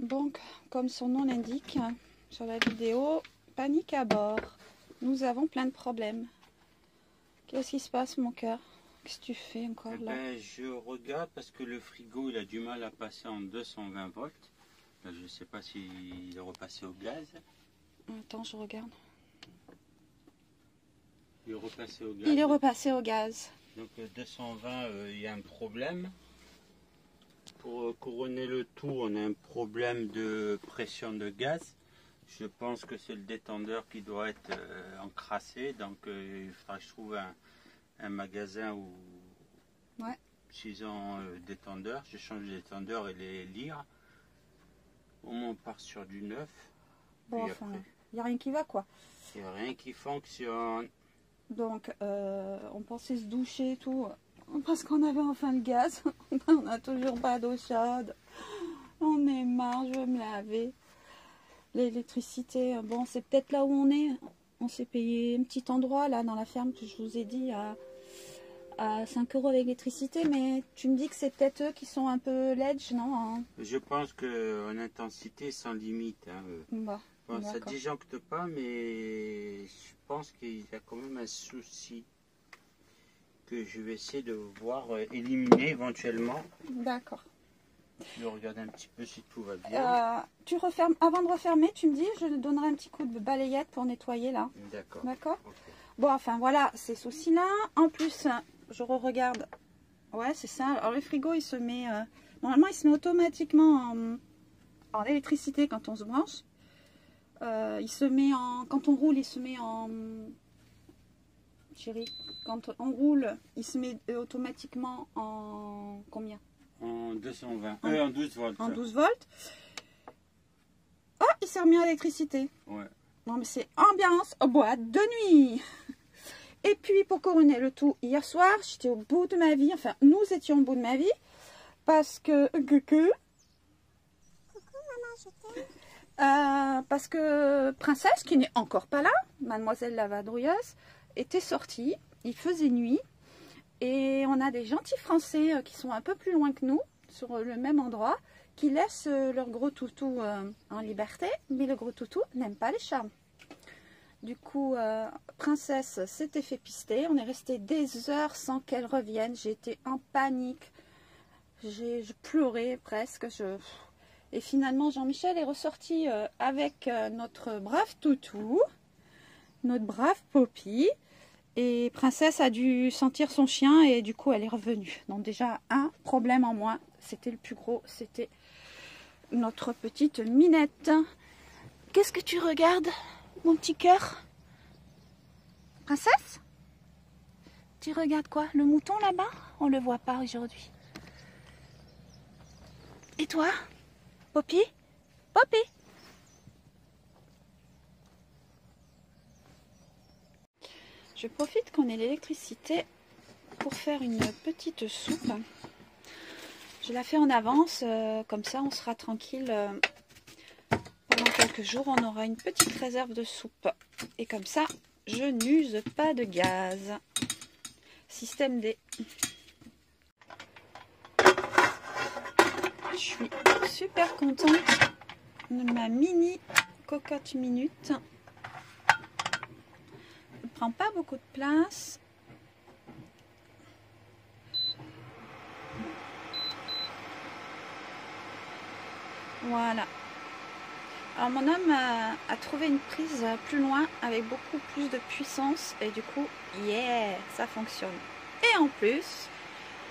Donc, comme son nom l'indique sur la vidéo, panique à bord. Nous avons plein de problèmes. Qu'est-ce qui se passe, mon cœur? Qu'est-ce que tu fais encore là? Je regarde parce que le frigo il a du mal à passer en 220 volts. Là, je ne sais pas s'il est repassé au gaz. Attends, je regarde. Il est repassé au gaz. Il est repassé au gaz. Donc 220, il y a un problème. Pour couronner le tout, on a un problème de pression de gaz. Je pense que c'est le détendeur qui doit être encrassé. Donc il faudra que je trouve un magasin où ils ont détendeur. Je change le détendeur et les lire. Au moins on part sur du neuf. Bon, enfin, il n'y a rien qui va, quoi. Il n'y a rien qui fonctionne. Donc, on pensait se doucher et tout, parce qu'on avait enfin le gaz. On n'a toujours pas d'eau chaude. On est marre, je veux me laver. L'électricité, bon, c'est peut-être là où on est. On s'est payé un petit endroit, là, dans la ferme, que je vous ai dit, à 5 € l'électricité. Mais tu me dis que c'est peut-être eux qui sont un peu ledge, non, hein? Je pense qu'en intensité, sans limite. Hein, bah, bon, ça ne disjoncte pas, mais je pense qu'il y a quand même un souci que je vais essayer de voir éliminer éventuellement. D'accord. Je vais regarder un petit peu si tout va bien. Tu refermes, avant de refermer, tu me dis, je donnerai un petit coup de balayette pour nettoyer là. D'accord. D'accord. Okay. Bon, enfin voilà, ces soucis-là. En plus, je regarde. Ouais, c'est ça. Alors le frigo, il se met... normalement, il se met automatiquement en électricité quand on se branche. Il se met en... Quand on roule, il se met en... Chérie, quand on roule, il se met automatiquement en... Combien? En 220. En 12 volts. En 12 volts. Oh, il s'est remis à l'électricité. Ouais. Non, mais c'est ambiance boîte de nuit. Et puis, pour couronner le tout, hier soir, j'étais au bout de ma vie. Enfin, nous étions au bout de ma vie. Parce que... parce que Princesse, qui n'est encore pas là, mademoiselle la vadrouilleuse, était sortie. Il faisait nuit. Et on a des gentils Français qui sont un peu plus loin que nous, sur le même endroit, qui laissent leur gros toutou en liberté. Mais le gros toutou n'aime pas les chats. Du coup, Princesse s'était fait pister. On est resté des heures sans qu'elle revienne. J'étais en panique. Je pleurais presque. Et finalement, Jean-Michel est ressorti avec notre brave toutou, notre brave Poppy. Et Princesse a dû sentir son chien et du coup, elle est revenue. Donc déjà, un problème en moins. C'était le plus gros. C'était notre petite Minette. Qu'est-ce que tu regardes, mon petit cœur? Princesse? Tu regardes quoi? Le mouton là-bas? On le voit pas aujourd'hui. Et toi? Poppy? Poppy? Je profite qu'on ait l'électricité pour faire une petite soupe. Je la fais en avance, comme ça on sera tranquille. Pendant quelques jours, on aura une petite réserve de soupe. Et comme ça, je n'use pas de gaz. Système D. Je suis super contente de ma mini cocotte minute. Elle prend pas beaucoup de place. Voilà. Alors mon homme a trouvé une prise plus loin avec beaucoup plus de puissance et du coup, yeah, ça fonctionne. Et en plus,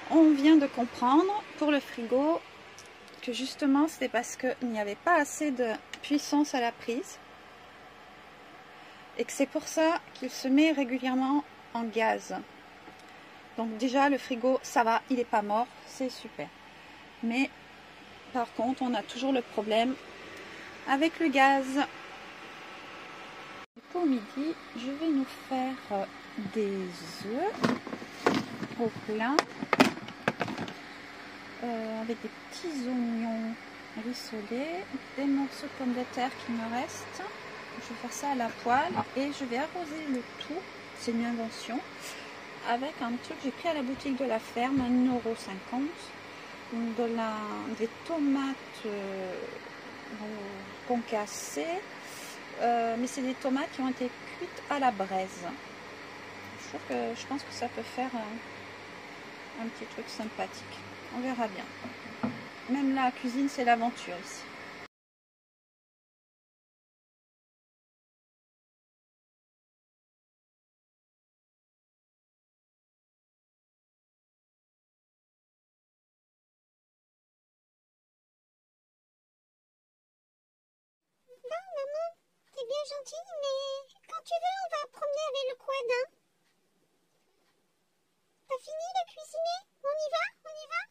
on vient de comprendre pour le frigo que justement c'était parce qu'il n'y avait pas assez de puissance à la prise et que c'est pour ça qu'il se met régulièrement en gaz. Donc déjà le frigo, ça va, il n'est pas mort, c'est super. Mais par contre, on a toujours le problème avec le gaz. Pour midi, je vais nous faire des œufs au plat avec des petits oignons rissolés, des morceaux de pommes de terre qui me restent. Je vais faire ça à la poêle et je vais arroser le tout, c'est une invention, avec un truc que j'ai pris à la boutique de la ferme, 1,50 €, des tomates concassées, mais c'est des tomates qui ont été cuites à la braise. Je pense que ça peut faire un petit truc sympathique. On verra bien. Même la cuisine, c'est l'aventure ici. Maman, t'es bien gentille, mais quand tu veux, on va promener avec le quad, hein. T'as fini de cuisiner? On y va? On y va?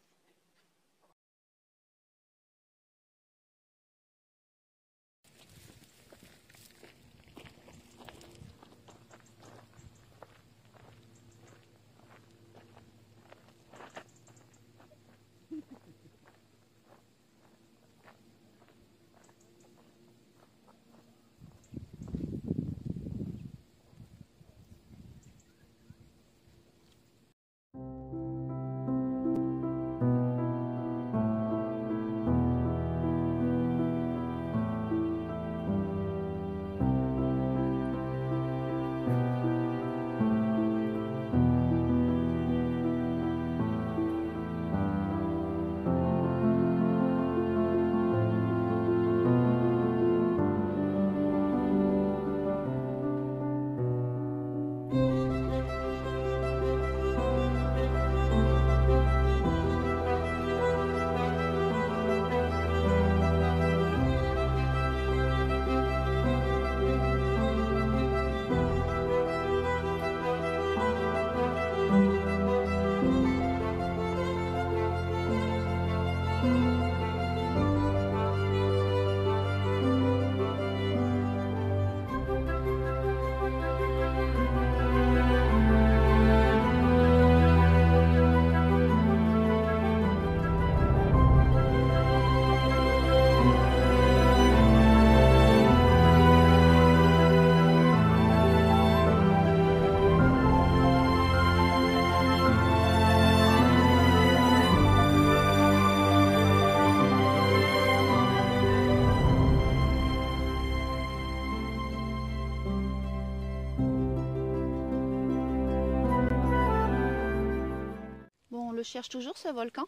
On le cherche toujours ce volcan.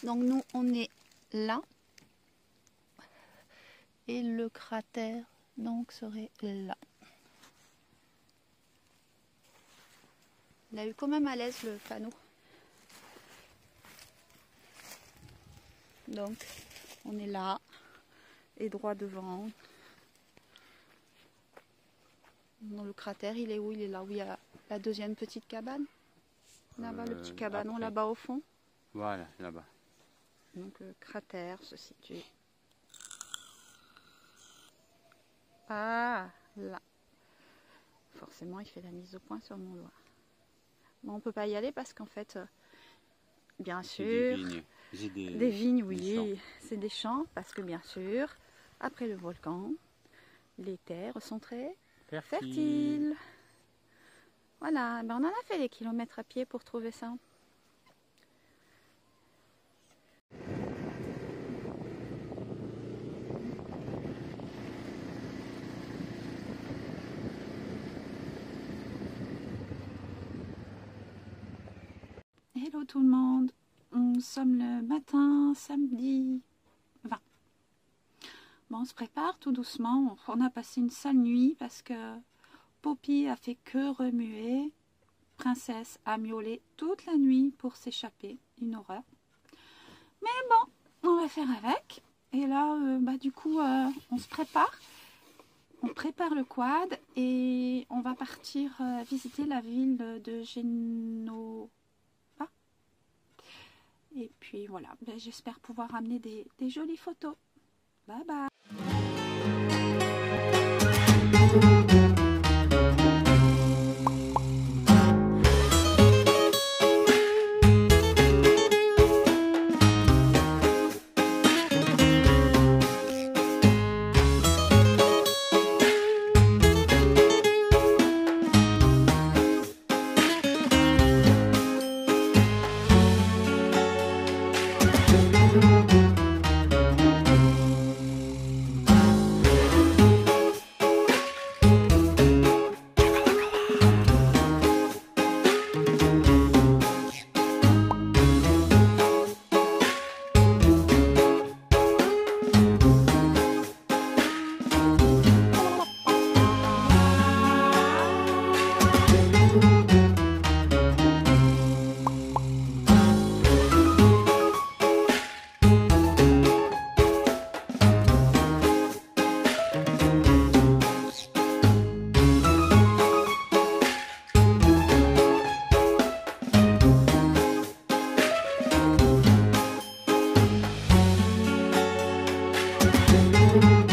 Donc nous on est là. Et le cratère donc serait là. Il a eu quand même à l'aise le panneau. Donc on est là et droit devant. Dans le cratère, il est où? Il est là où il y a la deuxième petite cabane. Là-bas, le petit cabanon, là-bas au fond. Voilà, là-bas. Donc le cratère se situe. Ah, là. Forcément, il fait la mise au point sur mon doigt. Bon, on ne peut pas y aller parce qu'en fait, bien sûr, des vignes, oui, c'est des champs parce que bien sûr, après le volcan, les terres sont très fertiles. Voilà, ben on en a fait des kilomètres à pied pour trouver ça. Hello tout le monde, nous sommes le matin, samedi 20. Bon, on se prépare tout doucement, on a passé une sale nuit parce que Poppy a fait que remuer, Princesse a miaulé toute la nuit pour s'échapper, une horreur. Mais bon, on va faire avec, et là, du coup, on se prépare. On prépare le quad et on va partir visiter la ville de Genova. Et puis voilà, j'espère pouvoir amener des jolies photos. Bye bye. Thank you.